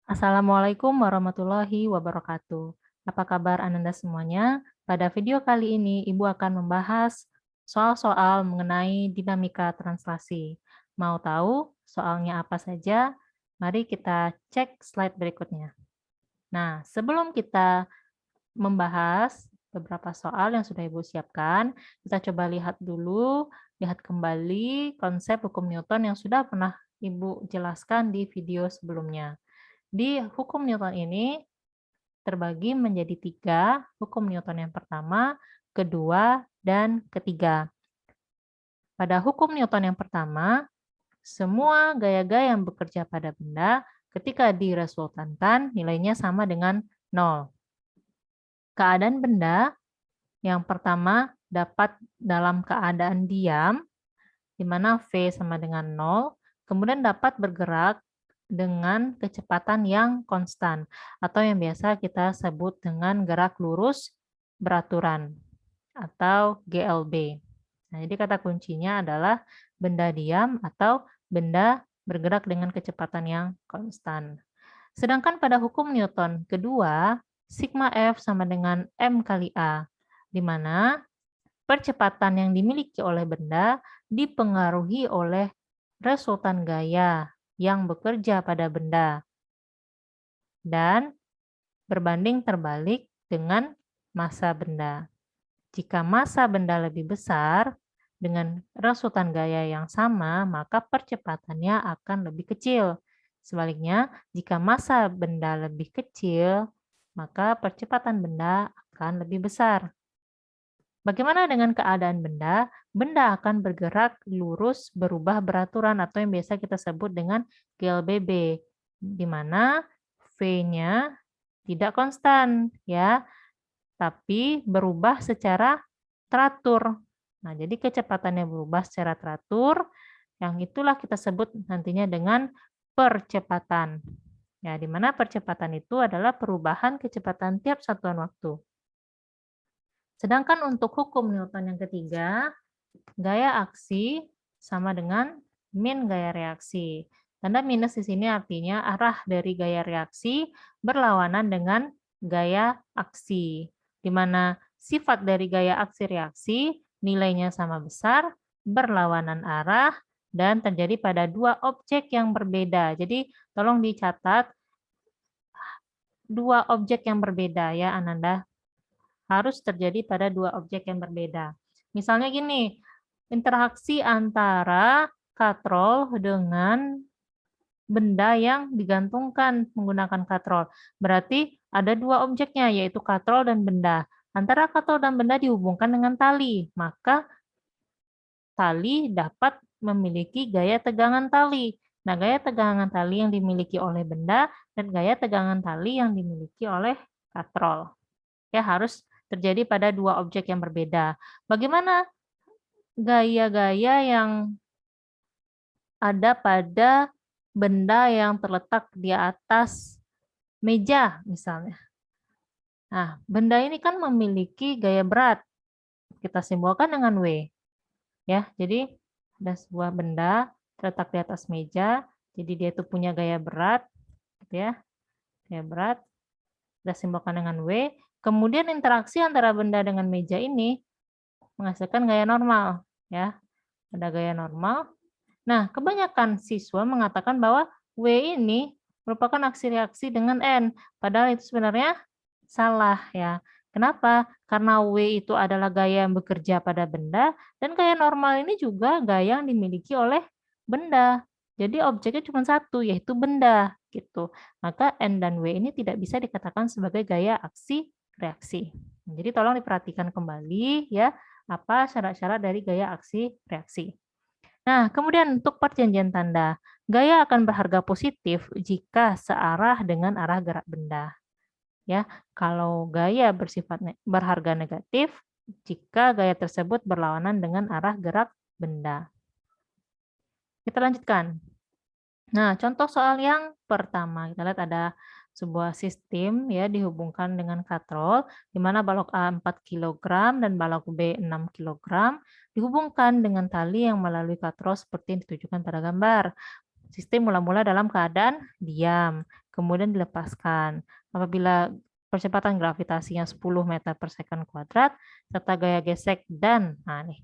Assalamualaikum warahmatullahi wabarakatuh. Apa kabar Ananda semuanya? Pada video kali ini, Ibu akan membahas soal-soal mengenai dinamika translasi. Mau tahu soalnya apa saja? Mari kita cek slide berikutnya. Nah, sebelum kita membahas beberapa soal yang sudah Ibu siapkan, kita coba lihat kembali konsep hukum Newton yang sudah pernah Ibu jelaskan di video sebelumnya. Di hukum Newton ini terbagi menjadi 3, hukum Newton yang pertama, kedua, dan ketiga. Pada hukum Newton yang pertama, semua gaya-gaya yang bekerja pada benda ketika diresultankan nilainya sama dengan 0. Keadaan benda yang pertama dapat dalam keadaan diam, di mana V sama dengan 0, kemudian dapat bergerak dengan kecepatan yang konstan, atau yang biasa kita sebut dengan gerak lurus beraturan, atau GLB. Nah, jadi kata kuncinya adalah benda diam atau benda bergerak dengan kecepatan yang konstan. Sedangkan pada hukum Newton kedua, sigma F sama dengan M kali A, di mana percepatan yang dimiliki oleh benda dipengaruhi oleh resultan gaya yang bekerja pada benda dan berbanding terbalik dengan massa benda. Jika massa benda lebih besar dengan resultan gaya yang sama, maka percepatannya akan lebih kecil. Sebaliknya, jika massa benda lebih kecil, maka percepatan benda akan lebih besar. Bagaimana dengan keadaan benda? Benda akan bergerak lurus berubah beraturan atau yang biasa kita sebut dengan GLBB, di mana V-nya tidak konstan ya, tapi berubah secara teratur. Nah, jadi kecepatannya berubah secara teratur, yang itulah kita sebut nantinya dengan percepatan. Ya, di mana percepatan itu adalah perubahan kecepatan tiap satuan waktu. Sedangkan untuk hukum Newton yang ketiga, gaya aksi sama dengan min gaya reaksi. Tanda minus di sini artinya arah dari gaya reaksi berlawanan dengan gaya aksi, di mana sifat dari gaya aksi reaksi nilainya sama besar, berlawanan arah, dan terjadi pada dua objek yang berbeda. Jadi tolong dicatat dua objek yang berbeda ya Ananda. Harus terjadi pada dua objek yang berbeda. Misalnya gini, interaksi antara katrol dengan benda yang digantungkan menggunakan katrol. Berarti ada dua objeknya, yaitu katrol dan benda. Antara katrol dan benda dihubungkan dengan tali, maka tali dapat memiliki gaya tegangan tali. Nah, gaya tegangan tali yang dimiliki oleh benda dan gaya tegangan tali yang dimiliki oleh katrol. Ya, harus terjadi pada dua objek yang berbeda. Bagaimana gaya-gaya yang ada pada benda yang terletak di atas meja misalnya? Nah, benda ini kan memiliki gaya berat. Kita simbolkan dengan W. Ya, jadi ada sebuah benda terletak di atas meja, jadi dia itu punya gaya berat, gitu ya. Gaya berat, kita simbolkan dengan W. Kemudian interaksi antara benda dengan meja ini menghasilkan gaya normal, ya. Ada gaya normal. Nah, kebanyakan siswa mengatakan bahwa W ini merupakan aksi reaksi dengan N, padahal itu sebenarnya salah ya. Kenapa? Karena W itu adalah gaya yang bekerja pada benda dan gaya normal ini juga gaya yang dimiliki oleh benda. Jadi objeknya cuma satu, yaitu benda gitu. Maka N dan W ini tidak bisa dikatakan sebagai gaya aksi reaksi. Jadi tolong diperhatikan kembali ya, apa syarat-syarat dari gaya aksi reaksi. Nah, kemudian untuk perjanjian tanda, gaya akan berharga positif jika searah dengan arah gerak benda. Ya, kalau gaya bersifat berharga negatif jika gaya tersebut berlawanan dengan arah gerak benda. Kita lanjutkan. Nah, contoh soal yang pertama, kita lihat ada sebuah sistem ya dihubungkan dengan katrol di mana balok A 4 kg dan balok B 6 kg dihubungkan dengan tali yang melalui katrol seperti yang ditunjukkan pada gambar. Sistem mula-mula dalam keadaan diam. kemudian dilepaskan. Apabila percepatan gravitasinya 10 meter per second kuadrat, serta gaya gesek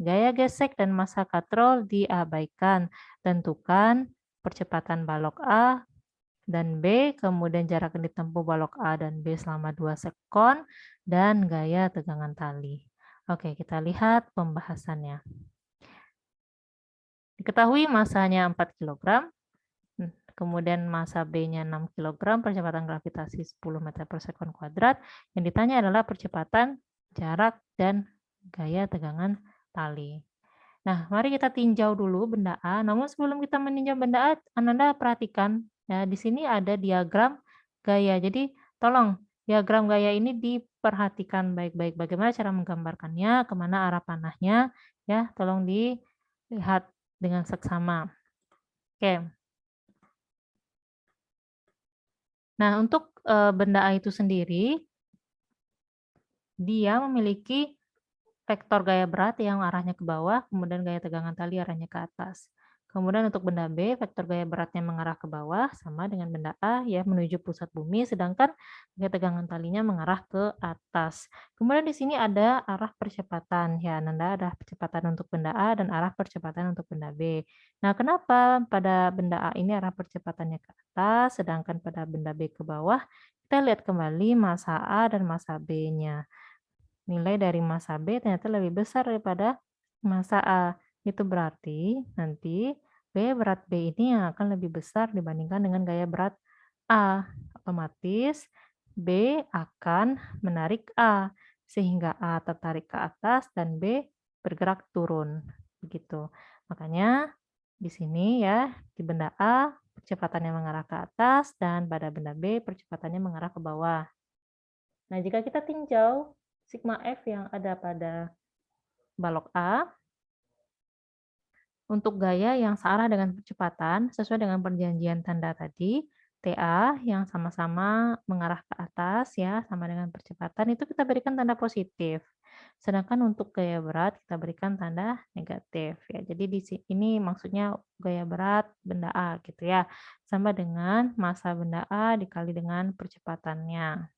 gaya gesek dan massa katrol diabaikan. Tentukan percepatan balok A dan B, kemudian jarak yang ditempuh balok A dan B selama 2 sekon, dan gaya tegangan tali. Oke, kita lihat pembahasannya. Diketahui masanya 4 kg, kemudian massa B-nya 6 kg, percepatan gravitasi 10 meter per sekon kuadrat. Yang ditanya adalah percepatan, jarak, dan gaya tegangan tali. Nah, mari kita tinjau dulu benda A. Namun sebelum kita meninjau benda A, Ananda perhatikan ya, di sini ada diagram gaya. Jadi tolong diagram gaya ini diperhatikan baik-baik. Bagaimana cara menggambarkannya, kemana arah panahnya, ya, tolong dilihat dengan seksama. Oke. Nah, untuk benda A itu sendiri, dia memiliki vektor gaya berat yang arahnya ke bawah, kemudian gaya tegangan tali arahnya ke atas. Kemudian untuk benda B, vektor gaya beratnya mengarah ke bawah, sama dengan benda A ya menuju pusat bumi, sedangkan gaya tegangan talinya mengarah ke atas. Kemudian di sini ada arah percepatan, ya Nanda ada percepatan untuk benda A dan arah percepatan untuk benda B. Nah, kenapa pada benda A ini arah percepatannya ke atas, sedangkan pada benda B ke bawah? Kita lihat kembali massa A dan massa B-nya. Nilai dari massa B ternyata lebih besar daripada massa A. Itu berarti nanti gaya berat B ini yang akan lebih besar dibandingkan dengan gaya berat A. Otomatis B akan menarik A, sehingga A tertarik ke atas dan B bergerak turun. Begitu. Makanya di sini ya, di benda A percepatannya mengarah ke atas dan pada benda B percepatannya mengarah ke bawah. Nah, jika kita tinjau sigma F yang ada pada balok A, untuk gaya yang searah dengan percepatan, sesuai dengan perjanjian tanda tadi, TA yang sama-sama mengarah ke atas, ya, sama dengan percepatan, itu kita berikan tanda positif. Sedangkan untuk gaya berat, kita berikan tanda negatif. Ya. Jadi di sini maksudnya gaya berat benda A, gitu ya. Sama dengan massa benda A dikali dengan percepatannya.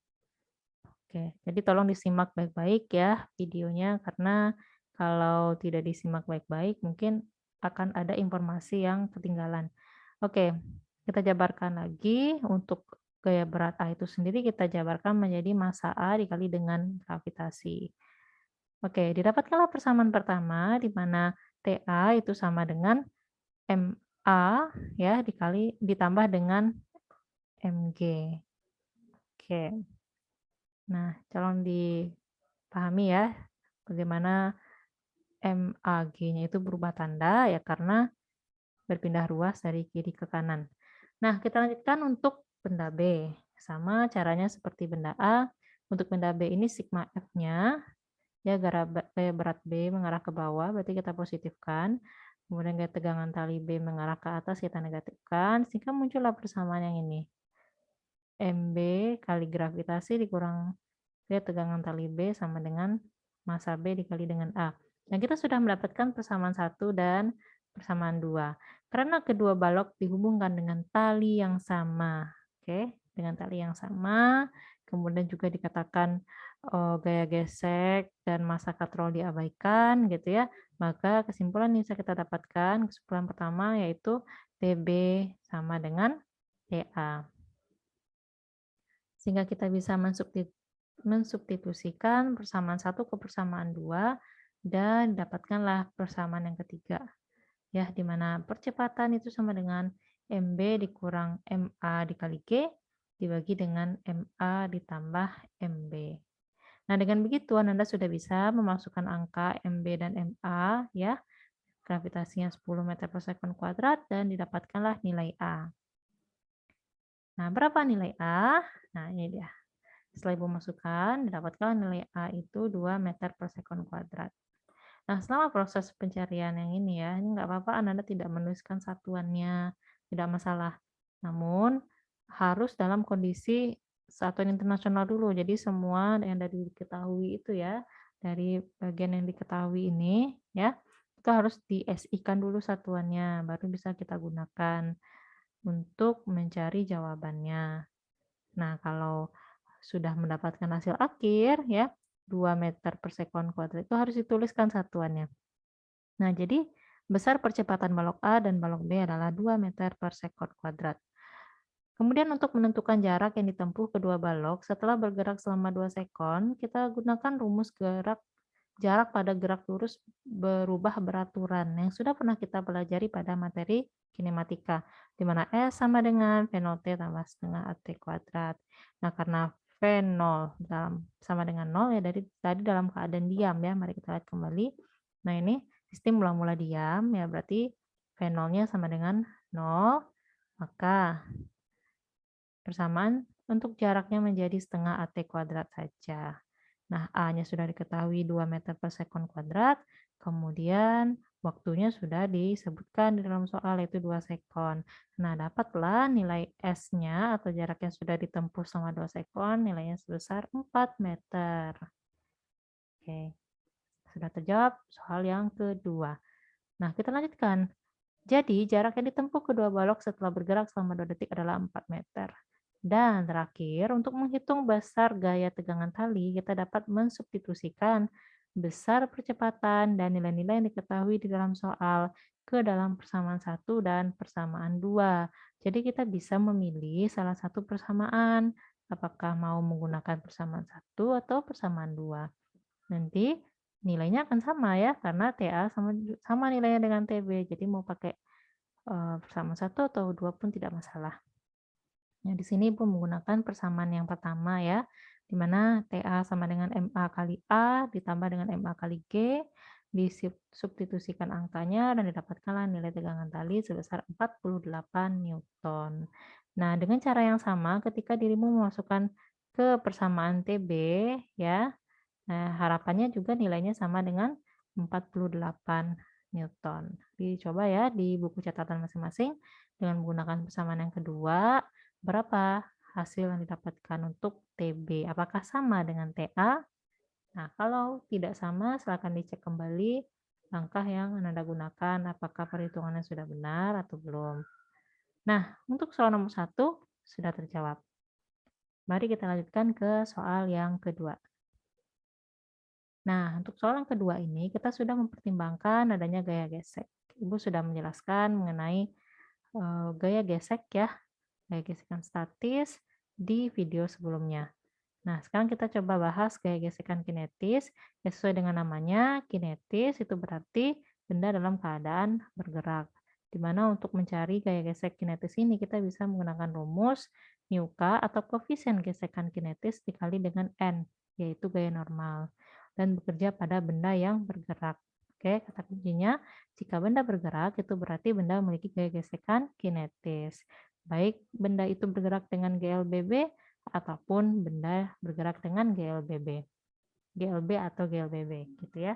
Oke, jadi tolong disimak baik-baik ya videonya, karena kalau tidak disimak baik-baik mungkin akan ada informasi yang ketinggalan. Oke, kita jabarkan lagi. Untuk gaya berat A itu sendiri kita jabarkan menjadi massa A dikali dengan gravitasi. Oke, didapatkanlah persamaan pertama di mana TA itu sama dengan MA ya ditambah dengan MG. Oke. Nah, tolong dipahami ya, bagaimana MAG-nya itu berubah tanda ya karena berpindah ruas dari kiri ke kanan. Nah, kita lanjutkan untuk benda B. Sama caranya seperti benda A. Untuk benda B ini sigma F-nya, ya gaya berat B mengarah ke bawah, berarti kita positifkan. Kemudian gaya tegangan tali B mengarah ke atas, kita negatifkan. Sehingga muncullah persamaan yang ini. MB kali gravitasi dikurang gaya tegangan tali B sama dengan massa B dikali dengan A. Nah, kita sudah mendapatkan persamaan 1 dan persamaan 2. Karena kedua balok dihubungkan dengan tali yang sama. Oke, dengan tali yang sama. Kemudian juga dikatakan gaya gesek dan massa katrol diabaikan gitu ya. Maka kesimpulan yang bisa kita dapatkan, kesimpulan pertama yaitu TB sama dengan TA. Sehingga kita bisa mensubstitusikan persamaan 1 ke persamaan 2 dan dapatkanlah persamaan yang ketiga. Ya, di mana percepatan itu sama dengan MB dikurang MA dikali G dibagi dengan MA ditambah MB. Nah, dengan begitu Anda sudah bisa memasukkan angka MB dan MA ya. Gravitasinya 10 meter per second kuadrat dan didapatkanlah nilai A. Nah, berapa nilai A? Nah, ini dia. Setelah Ibu masukkan, didapatkan nilai A itu 2 meter per second kuadrat. Nah, selama proses pencarian yang ini ya, ini nggak apa-apa Anda tidak menuliskan satuannya, tidak masalah. Namun, harus dalam kondisi satuan internasional dulu. Jadi semua yang dari diketahui itu ya, dari bagian yang diketahui ini ya, itu harus di SI-kan dulu satuannya, baru bisa kita gunakan untuk mencari jawabannya. Nah, kalau sudah mendapatkan hasil akhir ya, 2 meter per sekon kuadrat itu harus dituliskan satuannya. Nah, jadi besar percepatan balok A dan balok B adalah 2 meter per sekon kuadrat. Kemudian untuk menentukan jarak yang ditempuh kedua balok setelah bergerak selama 2 sekon, kita gunakan rumus jarak pada gerak lurus berubah beraturan yang sudah pernah kita pelajari pada materi kinematika, di mana S sama dengan V0T tambah setengah AT kuadrat. Nah, karena V0 sama dengan 0 ya dari tadi dalam keadaan diam ya. Mari kita lihat kembali. Nah, ini sistem mula-mula diam ya, berarti V0-nya sama dengan 0, maka persamaan untuk jaraknya menjadi setengah AT kuadrat saja. Nah, A-nya sudah diketahui 2 meter per sekon kuadrat, kemudian waktunya sudah disebutkan di dalam soal yaitu 2 sekon. Nah, dapatlah nilai S-nya atau jarak yang sudah ditempuh selama 2 sekon, nilainya sebesar 4 meter. Oke, sudah terjawab soal yang kedua. Nah, kita lanjutkan. Jadi, jarak yang ditempuh kedua balok setelah bergerak selama 2 detik adalah 4 meter. Dan terakhir, untuk menghitung besar gaya tegangan tali, kita dapat mensubstitusikan besar percepatan dan nilai-nilai yang diketahui di dalam soal ke dalam persamaan 1 dan persamaan 2. Jadi kita bisa memilih salah satu persamaan, apakah mau menggunakan persamaan 1 atau persamaan 2. Nanti nilainya akan sama ya, karena TA sama nilainya dengan TB. Jadi mau pakai persamaan 1 atau 2 pun tidak masalah. Nah, di sini Ibu menggunakan persamaan yang pertama ya, di mana TA sama dengan MA kali A ditambah dengan MA kali G, disubstitusikan angkanya dan didapatkanlah nilai tegangan tali sebesar 48 Newton. Nah, dengan cara yang sama ketika dirimu memasukkan ke persamaan TB ya, nah harapannya juga nilainya sama dengan 48 Newton. Dicoba ya di buku catatan masing-masing dengan menggunakan persamaan yang kedua. Berapa hasil yang didapatkan untuk TB? Apakah sama dengan TA? Nah, kalau tidak sama, silakan dicek kembali langkah yang Anda gunakan, apakah perhitungannya sudah benar atau belum. Nah, untuk soal nomor 1 sudah terjawab. Mari kita lanjutkan ke soal yang kedua. Nah, untuk soal yang kedua ini, kita sudah mempertimbangkan adanya gaya gesek. Ibu sudah menjelaskan mengenai gaya gesek ya, gaya gesekan statis di video sebelumnya. Nah, sekarang kita coba bahas gaya gesekan kinetis. Ya, sesuai dengan namanya, kinetis itu berarti benda dalam keadaan bergerak. Di mana untuk mencari gaya gesek kinetis ini, kita bisa menggunakan rumus mu k atau koefisien gesekan kinetis dikali dengan N, yaitu gaya normal. Dan bekerja pada benda yang bergerak. Oke, kata kuncinya, jika benda bergerak, itu berarti benda memiliki gaya gesekan kinetis. Baik benda itu bergerak dengan GLBB ataupun benda bergerak dengan GLB atau GLBB gitu ya.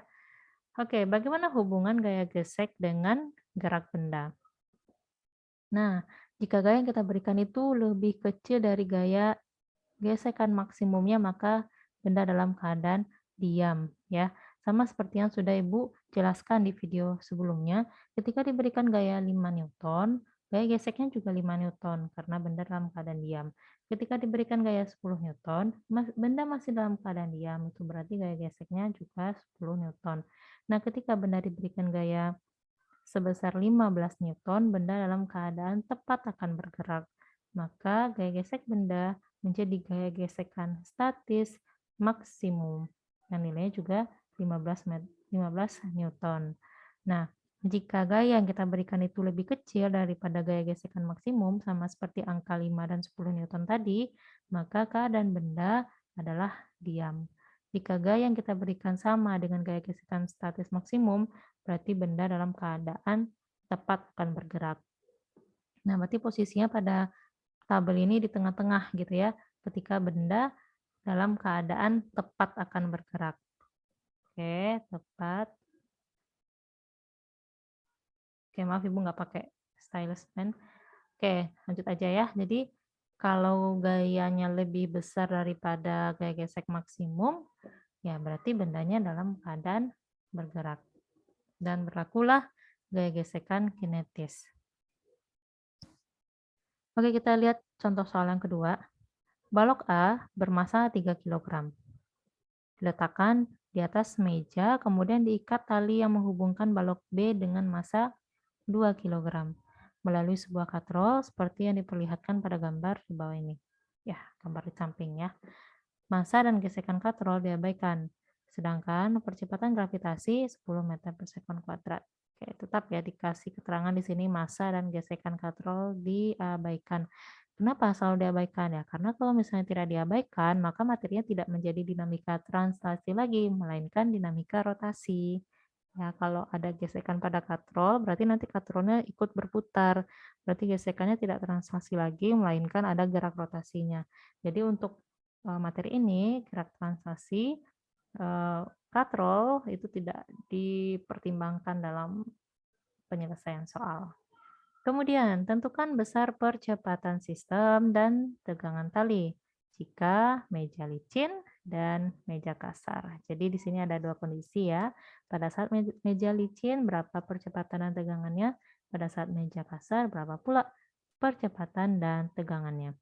Oke, bagaimana hubungan gaya gesek dengan gerak benda? Nah, jika gaya yang kita berikan itu lebih kecil dari gaya gesekan maksimumnya, maka benda dalam keadaan diam ya. Sama seperti yang sudah Ibu jelaskan di video sebelumnya, ketika diberikan gaya 5 Newton, gaya geseknya juga 5 Newton karena benda dalam keadaan diam. Ketika diberikan gaya 10 Newton, benda masih dalam keadaan diam, itu berarti gaya geseknya juga 10 Newton. Nah, ketika benda diberikan gaya sebesar 15 Newton, benda dalam keadaan tepat akan bergerak. Maka gaya gesek benda menjadi gaya gesekan statis maksimum. Yang nilainya juga 15 Newton. Nah, jika gaya yang kita berikan itu lebih kecil daripada gaya gesekan maksimum, sama seperti angka 5 dan 10 Newton tadi, maka keadaan benda adalah diam. Jika gaya yang kita berikan sama dengan gaya gesekan statis maksimum, berarti benda dalam keadaan tepat akan bergerak. Nah, berarti posisinya pada tabel ini di tengah-tengah gitu ya, ketika benda dalam keadaan tepat akan bergerak. Oke, tepat. Oke, maaf Ibu nggak pakai stylus pen. Oke, lanjut aja ya. Jadi, kalau gayanya lebih besar daripada gaya gesek maksimum, ya berarti bendanya dalam keadaan bergerak. Dan berlakulah gaya gesekan kinetis. Oke, kita lihat contoh soal yang kedua. Balok A bermasa 3 kilogram. Diletakkan di atas meja, kemudian diikat tali yang menghubungkan balok B dengan massa 2 kilogram melalui sebuah katrol seperti yang diperlihatkan pada gambar di bawah ini. Ya, gambar di samping ya. Massa dan gesekan katrol diabaikan, sedangkan percepatan gravitasi 10 meter per sekon kuadrat. Oke, tetap ya dikasih keterangan di sini massa dan gesekan katrol diabaikan. Kenapa selalu diabaikan ya? Karena kalau misalnya tidak diabaikan, maka materinya tidak menjadi dinamika translasi lagi, melainkan dinamika rotasi. Ya, kalau ada gesekan pada katrol, berarti nanti katrolnya ikut berputar. Berarti gesekannya tidak translasi lagi, melainkan ada gerak rotasinya. Jadi untuk materi ini, gerak translasi katrol itu tidak dipertimbangkan dalam penyelesaian soal. Kemudian, tentukan besar percepatan sistem dan tegangan tali jika meja licin dan meja kasar. Jadi di sini ada dua kondisi ya. Pada saat meja licin berapa percepatan dan tegangannya, pada saat meja kasar berapa pula percepatan dan tegangannya.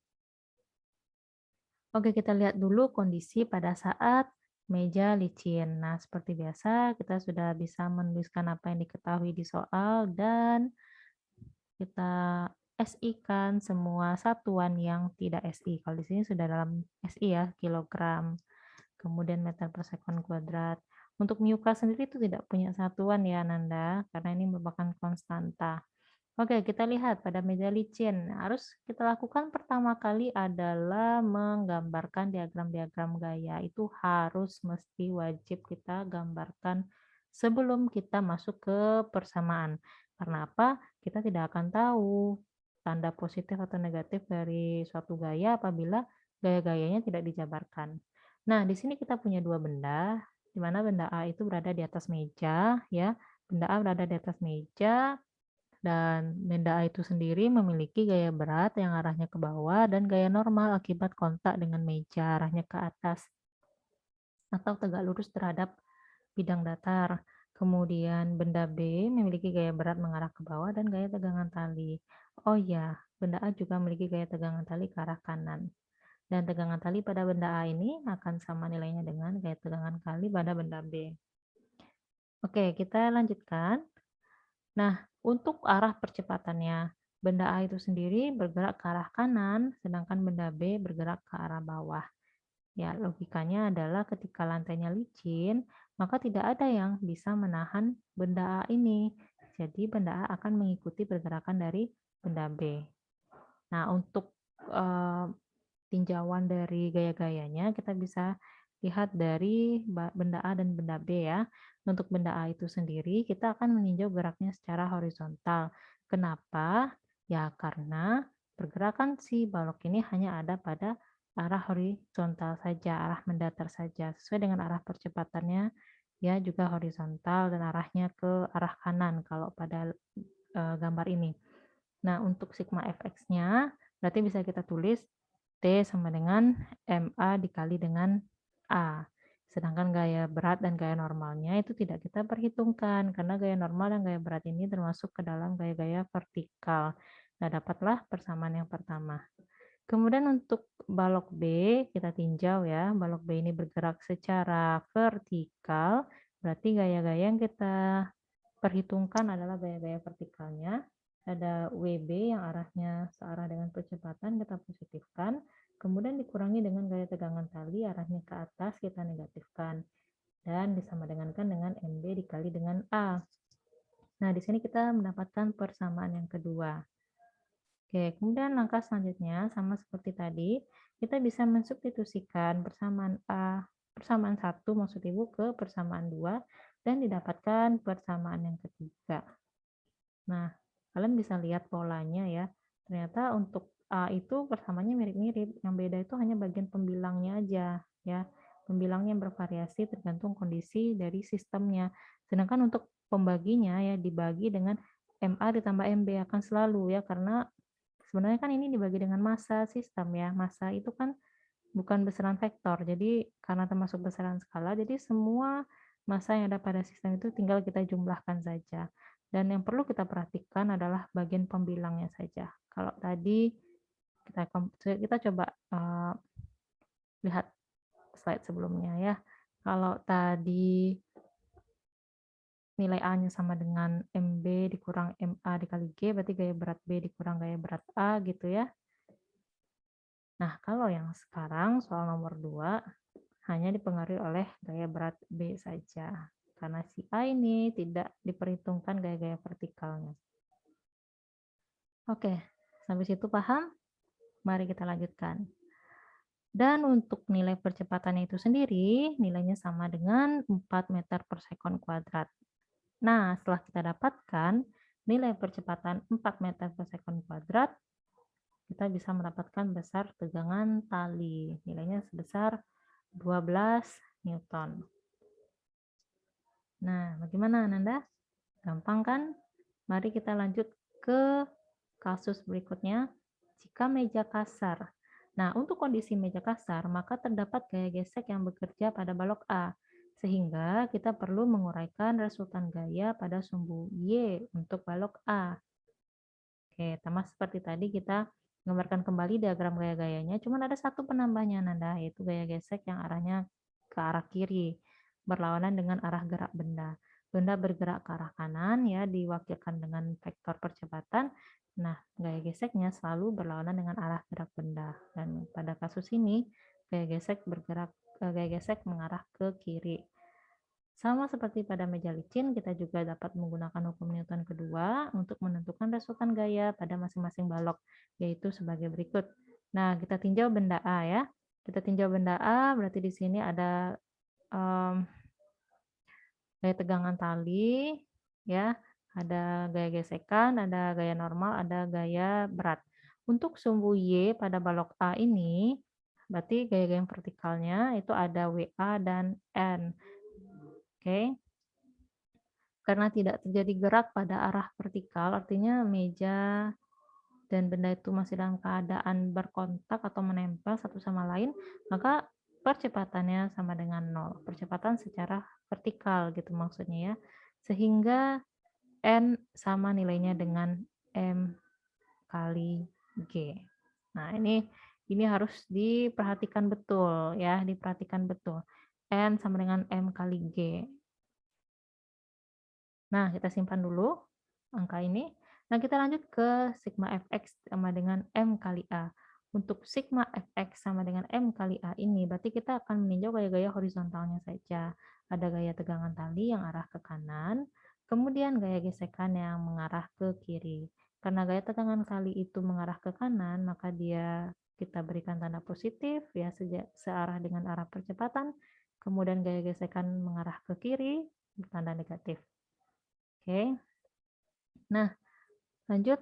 Oke, kita lihat dulu kondisi pada saat meja licin. Nah, seperti biasa kita sudah bisa menuliskan apa yang diketahui di soal dan kita SI-kan semua satuan yang tidak SI. Kalau di sini sudah dalam SI ya, kilogram, kemudian meter per sekon kuadrat. Untuk Miuka sendiri itu tidak punya satuan ya, Nanda, karena ini merupakan konstanta. Oke, kita lihat pada meja licin. Harus kita lakukan pertama kali adalah menggambarkan diagram-diagram gaya. Itu harus mesti wajib kita gambarkan sebelum kita masuk ke persamaan. Karena apa? Kita tidak akan tahu tanda positif atau negatif dari suatu gaya apabila gaya-gayanya tidak dijabarkan. Nah, di sini kita punya dua benda, di mana benda A itu berada di atas meja, ya. Benda A berada di atas meja, dan benda A itu sendiri memiliki gaya berat yang arahnya ke bawah dan gaya normal akibat kontak dengan meja arahnya ke atas atau tegak lurus terhadap bidang datar. Kemudian benda B memiliki gaya berat mengarah ke bawah dan gaya tegangan tali. Oh ya, benda A juga memiliki gaya tegangan tali ke arah kanan. Dan tegangan tali pada benda A ini akan sama nilainya dengan gaya tegangan tali pada benda B. Oke, kita lanjutkan. Nah, untuk arah percepatannya, benda A itu sendiri bergerak ke arah kanan, sedangkan benda B bergerak ke arah bawah. Ya, logikanya adalah ketika lantainya licin, maka tidak ada yang bisa menahan benda A ini. Jadi benda A akan mengikuti pergerakan dari benda B. Nah, untuk eh, tinjauan dari gaya-gayanya, kita bisa lihat dari benda A dan benda B ya. Untuk benda A itu sendiri, kita akan meninjau geraknya secara horizontal. Kenapa? Ya, karena pergerakan si balok ini hanya ada pada arah horizontal saja, arah mendatar saja. Sesuai dengan arah percepatannya, ya juga horizontal dan arahnya ke arah kanan kalau pada gambar ini. Nah, untuk sigma fx-nya, berarti bisa kita tulis T sama dengan MA dikali dengan A. Sedangkan gaya berat dan gaya normalnya itu tidak kita perhitungkan, karena gaya normal dan gaya berat ini termasuk ke dalam gaya-gaya vertikal. Nah, dapatlah persamaan yang pertama. Kemudian untuk balok B, kita tinjau ya, balok B ini bergerak secara vertikal, berarti gaya-gaya yang kita perhitungkan adalah gaya-gaya vertikalnya. Ada WB yang arahnya searah dengan percepatan, kita positifkan. Kemudian dikurangi dengan gaya tegangan tali, arahnya ke atas, kita negatifkan. Dan disamadengankan dengan MB dikali dengan A. Nah, di sini kita mendapatkan persamaan yang kedua. Oke, kemudian langkah selanjutnya sama seperti tadi, kita bisa mensubstitusikan persamaan A, persamaan 1 maksud Ibu ke persamaan 2 dan didapatkan persamaan yang ketiga. Nah, kalian bisa lihat polanya ya. Ternyata untuk A itu persamaannya mirip-mirip, yang beda itu hanya bagian pembilangnya aja ya. Pembilangnya bervariasi tergantung kondisi dari sistemnya. Sedangkan untuk pembaginya ya dibagi dengan MA ditambah MB akan selalu ya, karena sebenarnya kan ini dibagi dengan massa sistem ya. Massa itu kan bukan besaran vektor. Jadi karena termasuk besaran skala, jadi semua massa yang ada pada sistem itu tinggal kita jumlahkan saja. Dan yang perlu kita perhatikan adalah bagian pembilangnya saja. Kalau tadi kita coba lihat slide sebelumnya ya. Kalau tadi nilai A-nya sama dengan MB dikurang MA dikali G, berarti gaya berat B dikurang gaya berat A gitu ya. Nah, kalau yang sekarang soal nomor 2 hanya dipengaruhi oleh gaya berat B saja. Karena si A ini tidak diperhitungkan gaya-gaya vertikalnya. Oke, sampai situ paham? Mari kita lanjutkan. Dan untuk nilai percepatannya itu sendiri, nilainya sama dengan 4 meter per sekon kuadrat. Nah, setelah kita dapatkan nilai percepatan 4 meter per sekon kuadrat, kita bisa mendapatkan besar tegangan tali. Nilainya sebesar 12 Newton. Nah, bagaimana Ananda? Gampang kan? Mari kita lanjut ke kasus berikutnya. Jika meja kasar. Nah, untuk kondisi meja kasar, maka terdapat gaya gesek yang bekerja pada balok A. Sehingga kita perlu menguraikan resultan gaya pada sumbu Y untuk balok A. Oke, sama seperti tadi kita gambarkan kembali diagram gaya-gayanya. Cuman ada satu penambahnya, Nanda, yaitu gaya gesek yang arahnya ke arah kiri, berlawanan dengan arah gerak benda. Benda bergerak ke arah kanan, ya, diwakilkan dengan vektor percepatan. Nah, gaya geseknya selalu berlawanan dengan arah gerak benda. Dan pada kasus ini, gaya gesek mengarah ke kiri. Sama seperti pada meja licin, kita juga dapat menggunakan hukum Newton kedua untuk menentukan resultan gaya pada masing-masing balok, yaitu sebagai berikut. Nah, kita tinjau benda A ya. Kita tinjau benda A, berarti di sini ada gaya tegangan tali, ya, ada gaya gesekan, ada gaya normal, ada gaya berat. Untuk sumbu Y pada balok A ini, berarti gaya-gaya vertikalnya itu ada WA dan N. Oke. Karena tidak terjadi gerak pada arah vertikal, artinya meja dan benda itu masih dalam keadaan berkontak atau menempel satu sama lain, maka percepatannya sama dengan 0. Percepatan secara vertikal gitu maksudnya ya. Sehingga N sama nilainya dengan M kali G. Nah, ini harus diperhatikan betul ya, diperhatikan betul. N sama dengan M kali G. Nah, kita simpan dulu angka ini. Nah, kita lanjut ke sigma fx sama dengan M kali A. Untuk sigma fx sama dengan M kali A ini, berarti kita akan meninjau gaya-gaya horizontalnya saja. Ada gaya tegangan tali yang arah ke kanan, kemudian gaya gesekan yang mengarah ke kiri. Karena gaya tegangan tali itu mengarah ke kanan, maka kita berikan tanda positif, ya, searah dengan arah percepatan. Kemudian gaya gesekan mengarah ke kiri, tanda negatif. Oke. Nah, lanjut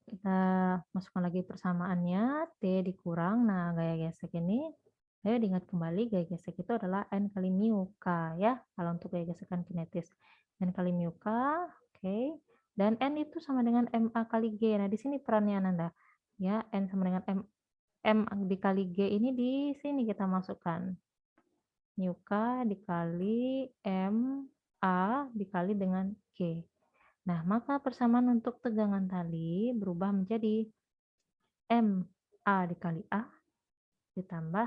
kita masukkan lagi persamaannya, T dikurang. Nah, gaya gesek ini, ayo diingat kembali gaya gesek itu adalah N kali mu K ya, kalau untuk gaya gesekan kinetis. N kali mu K, oke. Dan N itu sama dengan MA kali G. Nah, di sini perannya Nanda. Ya, N sama dengan M dikali G ini di sini kita masukkan. Mu K dikali MA dikali dengan G. Nah, maka persamaan untuk tegangan tali berubah menjadi MA dikali A ditambah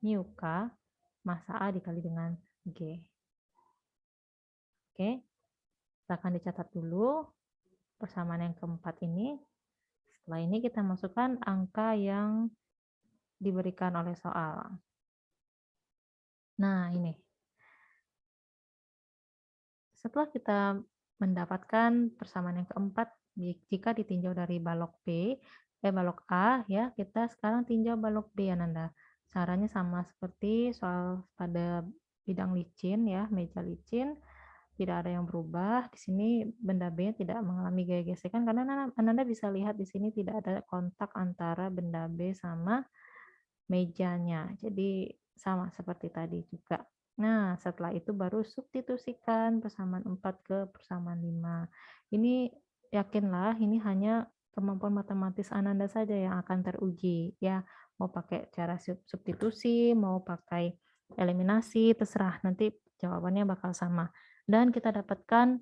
mu K massa A dikali dengan G. Oke, silahkan dicatat dulu persamaan yang keempat ini. Setelah ini kita masukkan angka yang diberikan oleh soal. Nah, ini. Setelah kita mendapatkan persamaan yang keempat, jika ditinjau dari balok balok A, ya, kita sekarang tinjau balok B, Ananda. Caranya sama seperti soal pada bidang licin, ya, meja licin, tidak ada yang berubah. Di sini benda B tidak mengalami gaya gesekan karena Ananda bisa lihat di sini tidak ada kontak antara benda B sama mejanya. Jadi sama seperti tadi juga. Nah, setelah itu baru substitusikan persamaan 4 ke persamaan 5. Ini yakinlah ini hanya kemampuan matematis Ananda saja yang akan teruji. Ya, mau pakai cara substitusi, mau pakai eliminasi, terserah. Nanti jawabannya bakal sama. Dan kita dapatkan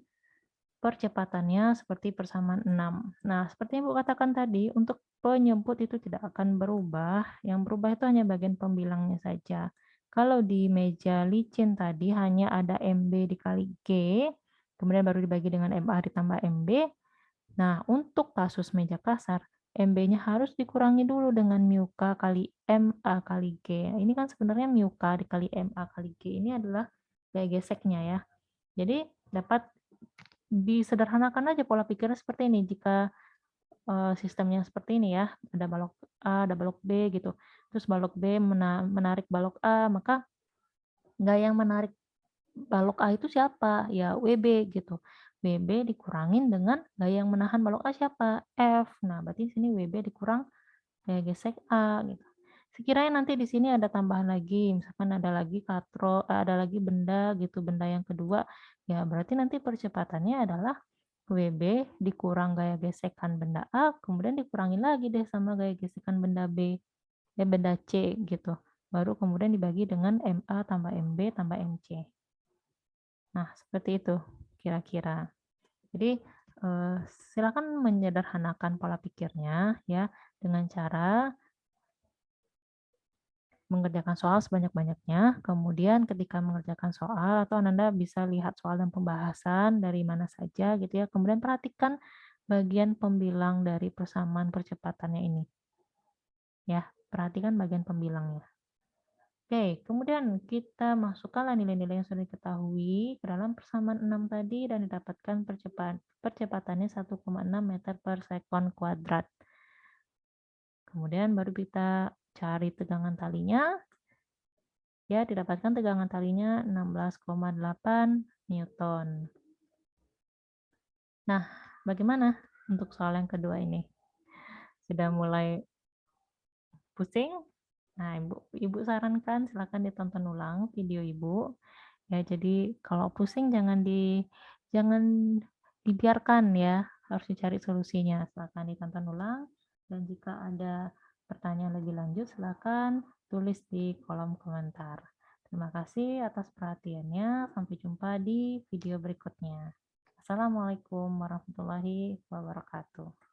percepatannya seperti persamaan 6. Nah, seperti yang Ibu katakan tadi, untuk penyebut itu tidak akan berubah, yang berubah itu hanya bagian pembilangnya saja. Kalau di meja licin tadi hanya ada MB dikali G, kemudian baru dibagi dengan MA ditambah MB. Nah, untuk kasus meja kasar, MB-nya harus dikurangi dulu dengan mu K kali MA kali G. Ini kan sebenarnya mu K dikali MA kali G ini adalah gaya geseknya ya. Jadi dapat disederhanakan aja pola pikirnya seperti ini. Jika sistemnya seperti ini ya, ada balok A, ada balok B gitu. Terus balok B menarik balok A, maka gaya yang menarik balok A itu siapa? Ya WB gitu. WB dikurangin dengan gaya yang menahan balok A siapa? F. Nah, berarti sini WB dikurang gaya gesek A gitu. Sekiranya nanti di sini ada tambahan lagi, misalkan ada lagi ada lagi benda gitu, benda yang kedua, ya berarti nanti percepatannya adalah WB dikurang gaya gesekan benda A, kemudian dikurangin lagi deh sama gaya gesekan benda B, benda C gitu. Baru kemudian dibagi dengan MA tambah MB tambah MC. Nah, seperti itu kira-kira. Jadi, silakan menyederhanakan pola pikirnya ya dengan cara mengerjakan soal sebanyak-banyaknya, kemudian ketika mengerjakan soal atau Anda bisa lihat soal dan pembahasan dari mana saja gitu ya, kemudian perhatikan bagian pembilang dari persamaan percepatannya ini. Ya, perhatikan bagian pembilangnya. Oke, kemudian kita masukkanlah nilai-nilai yang sudah diketahui ke dalam persamaan 6 tadi dan didapatkan percepatannya 1,6 meter per sekon kuadrat. Kemudian baru kita cari tegangan talinya. Ya, didapatkan tegangan talinya 16,8 Newton. Nah, bagaimana untuk soal yang kedua ini? Sudah mulai pusing? Nah, Ibu sarankan silakan ditonton ulang video Ibu. Ya, jadi kalau pusing jangan dibiarkan ya, harus dicari solusinya. Silakan ditonton ulang dan jika ada pertanyaan lebih lanjut silakan tulis di kolom komentar. Terima kasih atas perhatiannya. Sampai jumpa di video berikutnya. Assalamualaikum warahmatullahi wabarakatuh.